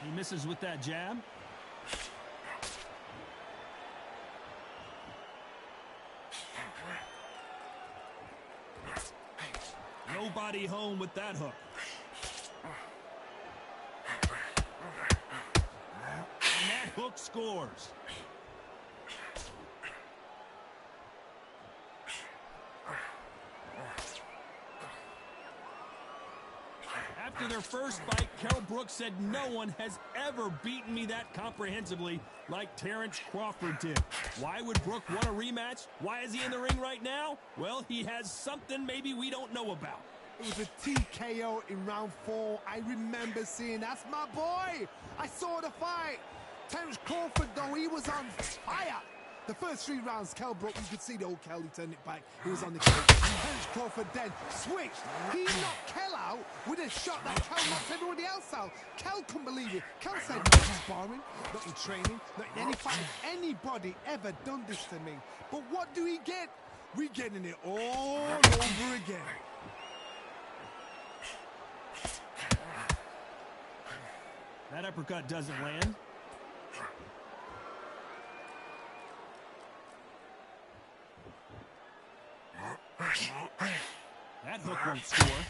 He misses with that jab. Nobody home with that hook. And that hook scores. After their first fight, Kell Brooks said, "No one has ever beaten me that comprehensively like Terrence Crawford did." Why would Brooke want a rematch? Why is he in the ring right now? Well, he has something maybe we don't know about. It was a TKO in round 4. I remember seeing, that's my boy. I saw the fight. Terrence Crawford, though, he was on fire. The first 3 rounds, Kell Brooks, you could see the old Kell, he turned it back. He was on the cage. Terrence Crawford then switched. He knocked Kell out with a shot that Kell knocked everybody else out. Kell couldn't believe it. Kell said, "Not in sparring, not in training, not in any fight. Anybody ever done this to me?" But what do we get? We're getting it all over again. That uppercut doesn't land. That hook won't score.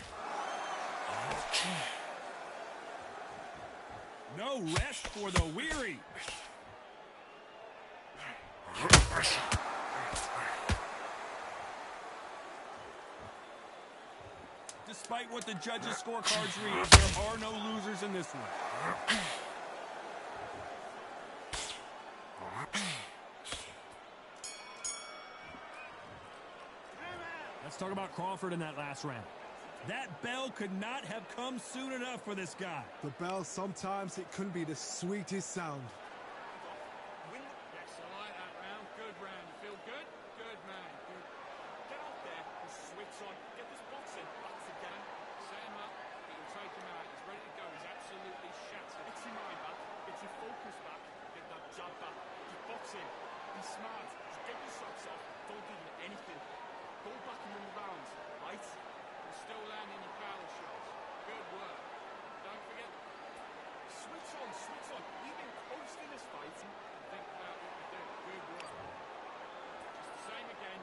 No rest for the weary. Despite what the judges' scorecards read, there are no losers in this one. Let's talk about Crawford in that last round. That bell could not have come soon enough for this guy. The bell, sometimes it couldn't be the sweetest sound. Yes, I like that round. Good round. You feel good? Good, man. Good. Get out there and switch on. Get this boxing. That's the game. Set him up. It'll take him out. He's ready to go. He's absolutely shattered. It's your mind back. It's your focus back. Get that jab back. Just box in. Be smart. Just get your socks off. Don't give him anything. Go back and win the rounds, right? You're still landing your power shots. Good work. Don't forget. Switch on, switch on. You've been coasting this fight. Think about what you're doing. Good work. Just the same again.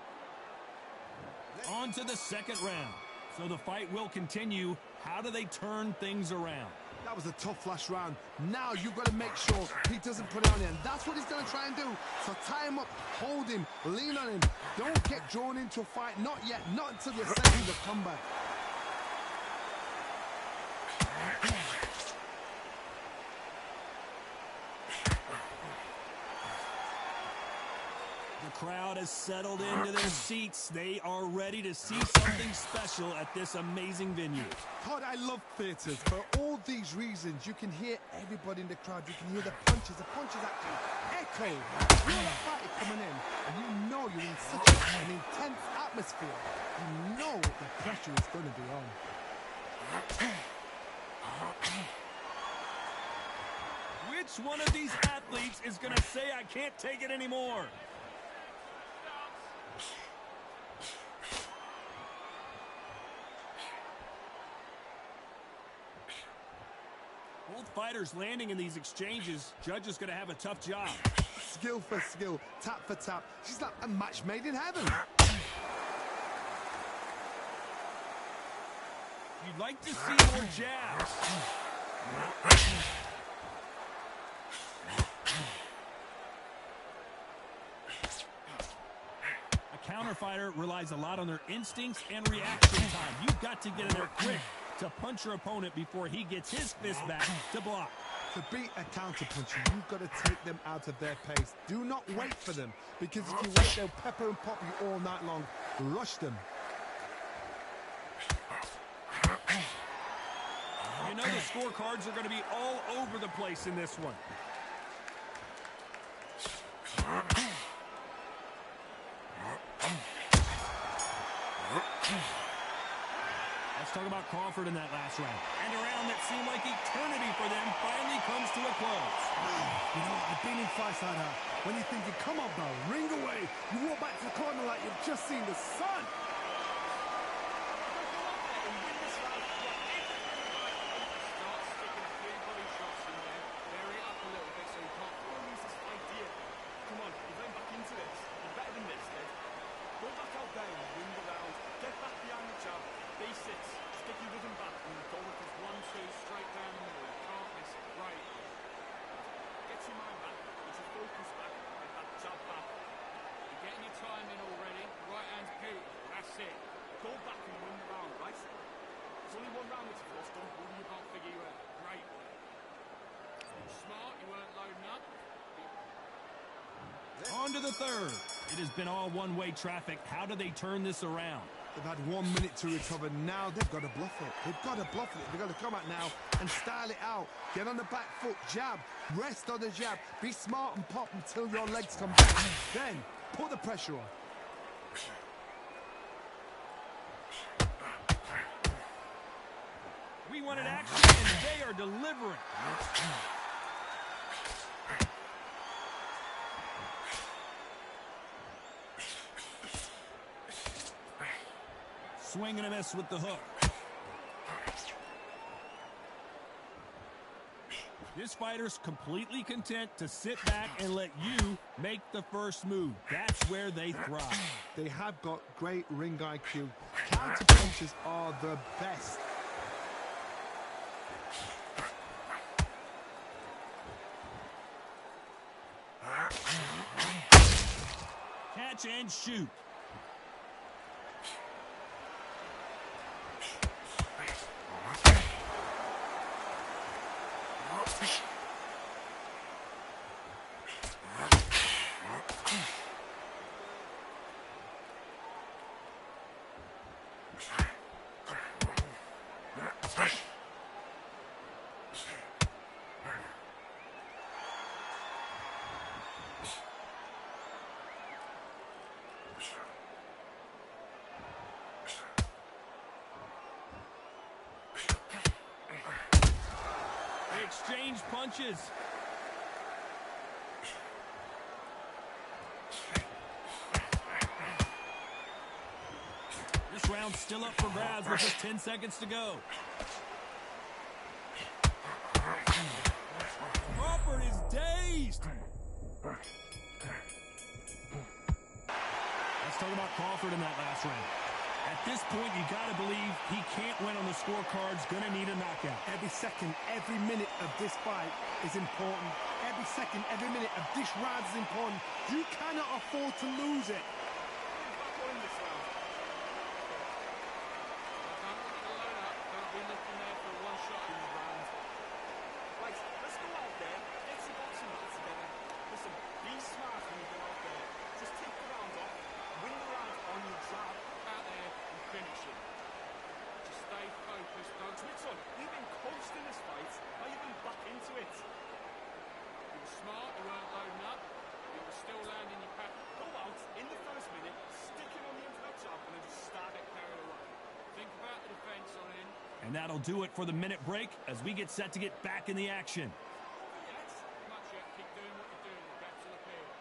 On to the second round. So the fight will continue. How do they turn things around? That was a tough last round. Now you've got to make sure he doesn't put it on him. That's what he's going to try and do. So tie him up, hold him, lean on him. Don't get drawn into a fight. Not yet. Not until you're setting the comeback. The crowd has settled into their seats. They are ready to see something special at this amazing venue. Todd, I love theatres. For all these reasons, you can hear everybody in the crowd. You can hear the punches. The punches actually echo. You're a fighter coming in, and you know you're in such an intense atmosphere. You know the pressure is going to be on. Which one of these athletes is going to say, "I can't take it anymore"? Both fighters landing in these exchanges. Judge is going to have a tough job. Skill for skill, tap for tap. She's like a match made in heaven. You'd like to see more jabs. A counter fighter relies a lot on their instincts and reaction time. You've got to get in there quick to punch your opponent before he gets his fist back to block. To beat a counter-puncher, you've got to take them out of their pace. Do not wait for them, because if you wait, they'll pepper and pop you all night long. Rush them. You know the scorecards are going to be all over the place in this one. Let's talk about Crawford in that last round. And a round that seemed like eternity for them finally comes to a close. You know, I've been in fights like that. When you're thinking, come on, bro, ring away. You walk back to the corner like you've just seen the sun. On to the third. It has been all one-way traffic. How do they turn this around? They've had 1 minute to recover. Now they've got to bluff it. They've got to bluff it. They've got to come out now and style it out. Get on the back foot, jab, rest on the jab. Be smart and pop until your legs come back. Then put the pressure on. We wanted action, and they are delivering. Swing and a miss with the hook. This fighter's completely content to sit back and let you make the first move. That's where they thrive. They have got great ring IQ. Counter punches are the best. Catch and shoot. They exchange punches. This round's still up for grabs with just 10 seconds to go. Crawford is dazed. Let's talk about Crawford in that last round. At this point, you got to believe he can't win on the scorecards. Going to need a knockout. Every second, every minute of this fight is important. Every second, every minute of this round is important. You cannot afford to lose it. And that'll do it for the minute break as we get set to get back in the action. Keep doing what you're doing. Back to the field.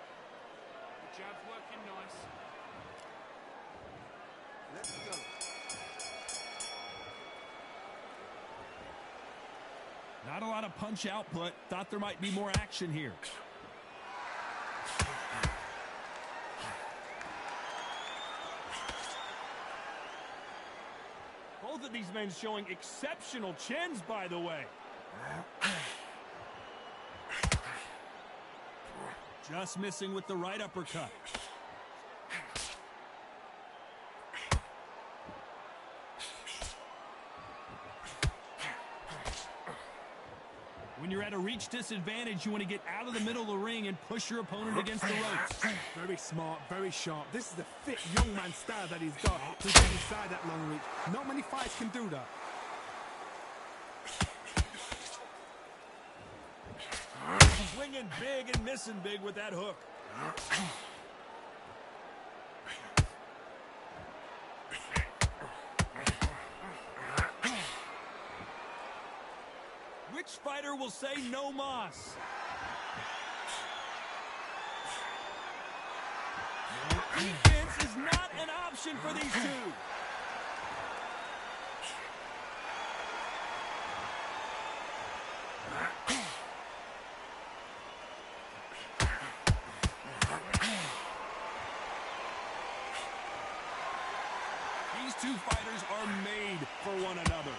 The jab's working nice. Let's go. Not a lot of punch output. Thought there might be more action here. Both of these men showing exceptional chins, by the way. Just missing with the right uppercut. When you're at a reach disadvantage, you want to get out of the middle of the ring and push your opponent against the ropes. Very smart, very sharp. This is the fit young man style that he's got. He can inside that long reach. Not many fights can do that. Swinging big and missing big with that hook. Which fighter will say no mas? Defense is not an option for these two. These two fighters are made for one another.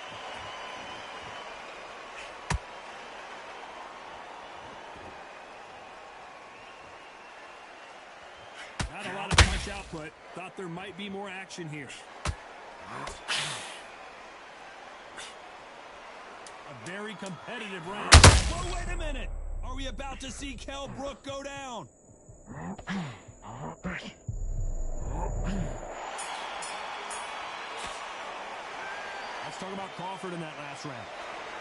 Not a lot of punch output. Thought there might be more action here. A very competitive round. Whoa, wait a minute. Are we about to see Kell Brook go down? Let's talk about Crawford in that last round.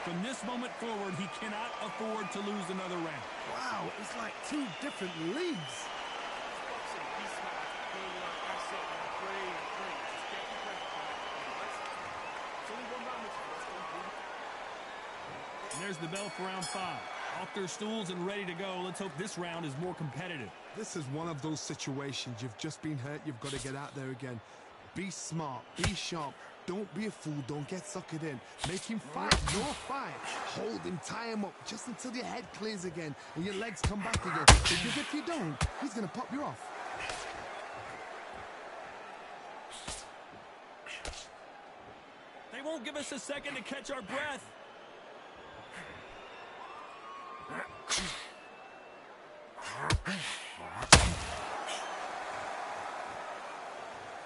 From this moment forward, he cannot afford to lose another round. Wow, it's like two different leagues. Boxing, be smart. Good work. That's it. Breathe. Just get your breath back. It's only one round. Let's go. And there's the bell for round 5. Off their stools and ready to go. Let's hope this round is more competitive. This is one of those situations. You've just been hurt. You've got to get out there again. Be smart. Be sharp. Don't be a fool. Don't get suckered in. Make him fight your fight. Hold him. Tie him up just until your head clears again and your legs come back again. Because if you don't, he's going to pop you off. They won't give us a second to catch our breath.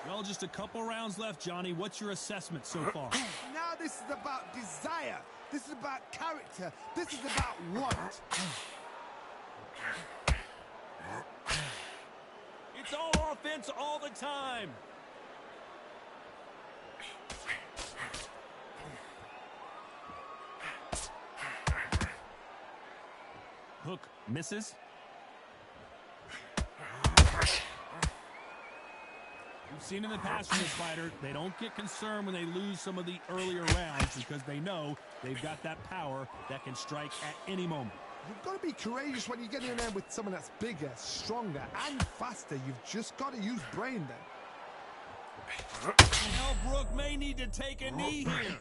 Well, just a couple rounds left, Johnny. What's your assessment so far? Now this is about desire. This is about character. This is about want. It's all offense all the time. Hook misses. We've seen in the past from this fighter, they don't get concerned when they lose some of the earlier rounds because they know they've got that power that can strike at any moment. You've got to be courageous when you get in there with someone that's bigger, stronger, and faster. You've just got to use brain then. Now Brook may need to take a knee here.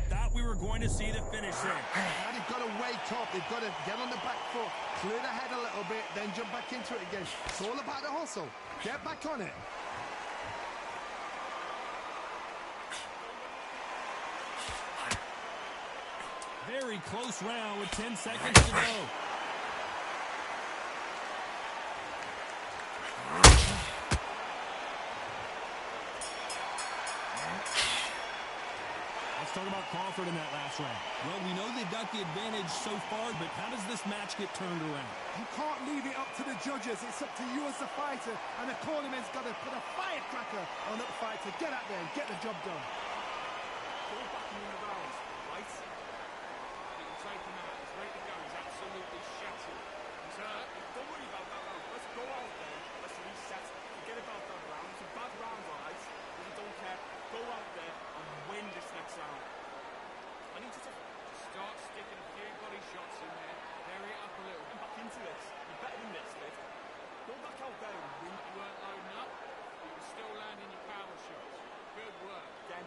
Thought we were going to see the finish there. Now they've got to wake up. They've got to get on the back foot, clear the head a little bit, then jump back into it again. It's all about the hustle. Get back on it. Very close round with 10 seconds to go. Let's talk about Crawford in that last round. Well, we know they've got the advantage so far, but how does this match get turned around? You can't leave it up to the judges. It's up to you as the fighter, and the cornerman's got to put a firecracker on that fighter. Get out there and get the job done. Go back in the rounds, right? You can take him out. He's ready to go. He's absolutely shattered. He's hurt. Don't worry about that round. Let's go out there. Let's reset. Forget about that round. It's a bad round, alright? Really don't care. Go out there and win this next round. I need you to start sticking a few body shots in there. Vary it up a little. Get back into this. You're better than this, kid. Go back out there and win. You weren't loading up, but you were still landing your power shots. Good work. Again.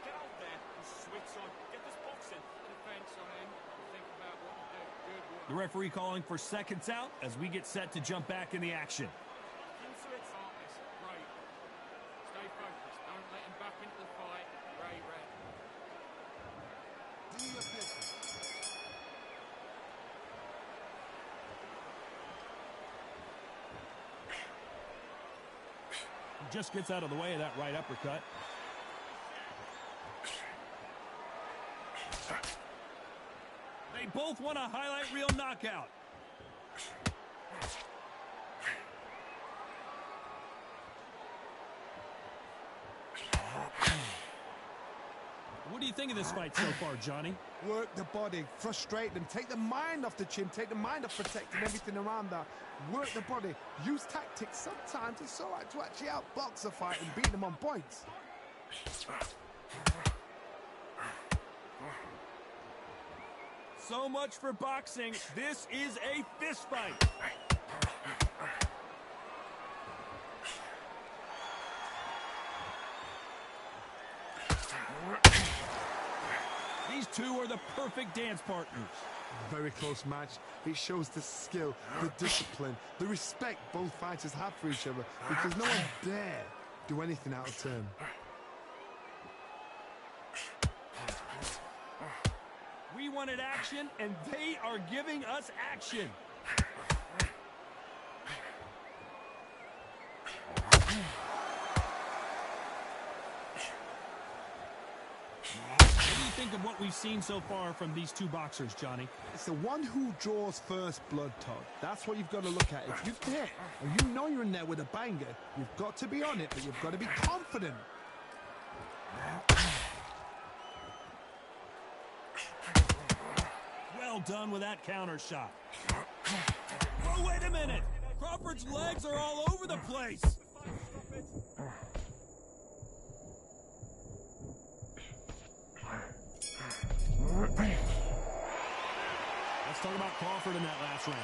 Get out there and switch on. Get this boxing defense on in and think about what you do. Good work. The referee calling for seconds out as we get set to jump back in the action. Into it, Artis. Great. Stay focused. Don't let him back into the fight. Ray red. Do your business. He just gets out of the way of that right uppercut. They both want a highlight reel knockout. What do you think of this fight so far, Johnny? Work the body, frustrate them, take the mind off the chin, take the mind off protecting everything around that. Work the body, use tactics. Sometimes it's all right to actually outbox a fight and beat them on points. So much for boxing. This is a fist fight. These two are the perfect dance partners. Very close match. It shows the skill, the discipline, the respect both fighters have for each other because no one dare do anything out of turn. We wanted action, and they are giving us action. What do you think think of what we've seen so far from these two boxers, Johnny? It's the one who draws first blood, Todd. That's what you've got to look at. If you hit and you know you're in there with a banger, you've got to be on it, but you've got to be confident. Well done with that counter shot. Oh, wait a minute. Crawford's legs are all over the place. Let's talk about Crawford in that last round.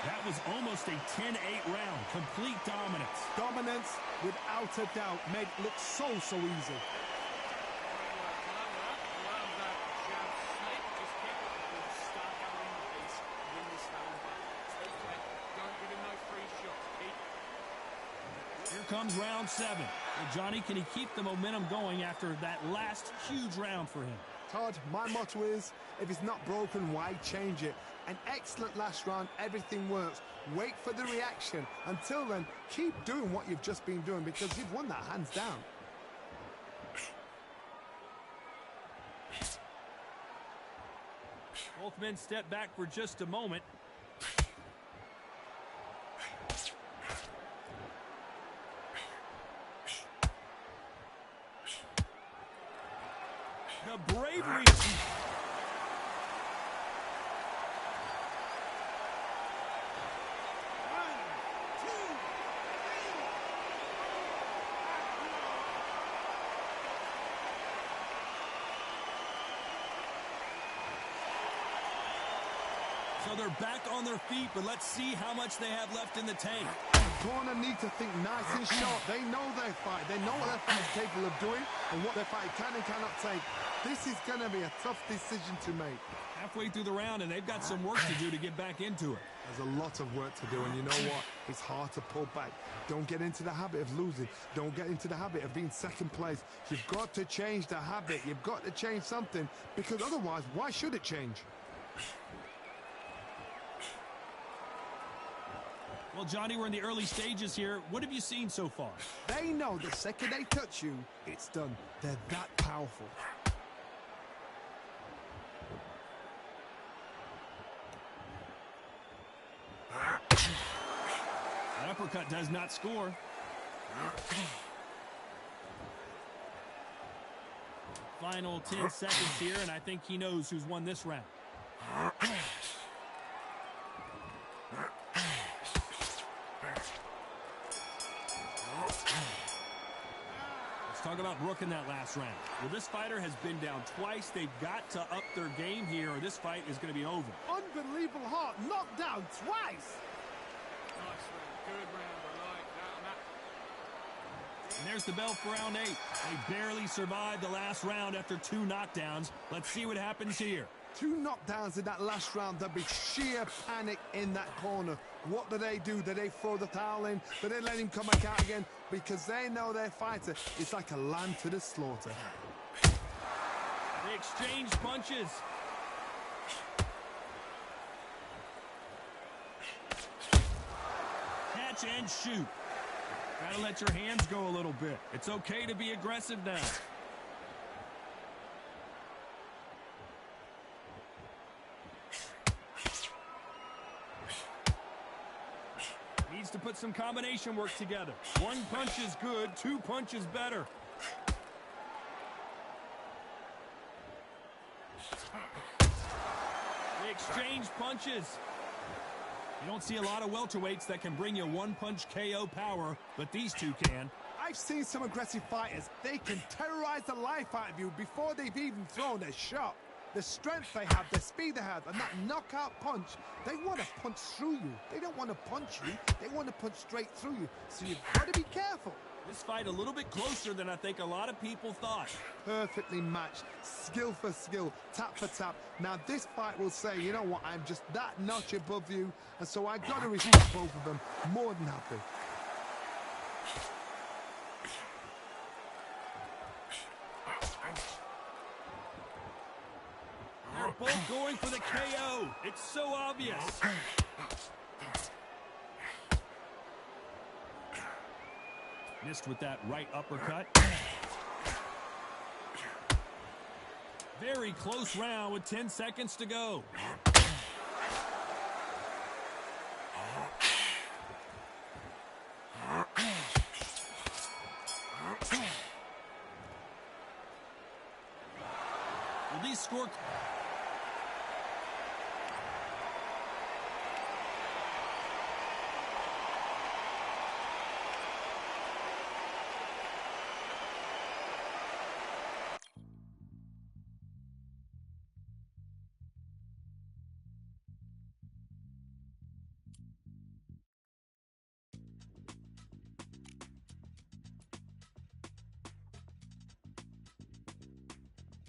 That was almost a 10-8 round. Complete dominance. Dominance, without a doubt, made it look so easy. Here comes round 7. Well, Johnny, can he keep the momentum going after that last huge round for him? Todd, my motto is, if it's not broken, why change it? An excellent last round, everything works. Wait for the reaction. Until then, keep doing what you've just been doing because you've won that hands down. Both men step back for just a moment. The bravery. So they're back on their feet, but let's see how much they have left in the tank. Corner need to think nice and sharp. They know their fight. They know what their fight is capable of doing and what their fight can and cannot take. This is going to be a tough decision to make. Halfway through the round, and they've got some work to do to get back into it. There's a lot of work to do, and you know what? It's hard to pull back. Don't get into the habit of losing. Don't get into the habit of being second place. You've got to change the habit. You've got to change something, because otherwise, why should it change? Well, Johnny, we're in the early stages here. What have you seen so far? They know the second they touch you, it's done. They're that powerful. That uppercut does not score. Final 10 seconds here, and I think he knows who's won this round. Let's talk about Brook in that last round. Well, this fighter has been down twice. They've got to up their game here, or this fight is going to be over. Unbelievable heart, knocked down twice. Nice round, good round, I like that. And there's the bell for round 8. They barely survived the last round after 2 knockdowns. Let's see what happens here. 2 knockdowns in that last round. There'll be sheer panic in that corner. What do? Do they throw the towel in? Do they let him come back out again? Because they know their fighter is like a lamb to the slaughter. They exchange punches. Catch and shoot. Gotta let your hands go a little bit. It's okay to be aggressive now. Needs to put some combination work together. 1 punch is good, 2 punches better. They exchange punches. You don't see a lot of welterweights that can bring you 1-punch KO power, but these two can. I've seen some aggressive fighters. They can terrorize the life out of you before they've even thrown a shot. The strength they have, the speed they have, and that knockout punch, they want to punch through you. They don't want to punch you. They want to punch straight through you. So you've got to be careful. This fight a little bit closer than I think a lot of people thought. Perfectly matched, skill for skill, tap for tap. Now this fight will say, you know what, I'm just that notch above you, and so I got to respect both of them. More than happy. They're both going for the KO. It's so obvious. Missed with that right uppercut. Very close round with 10 seconds to go. Will these score...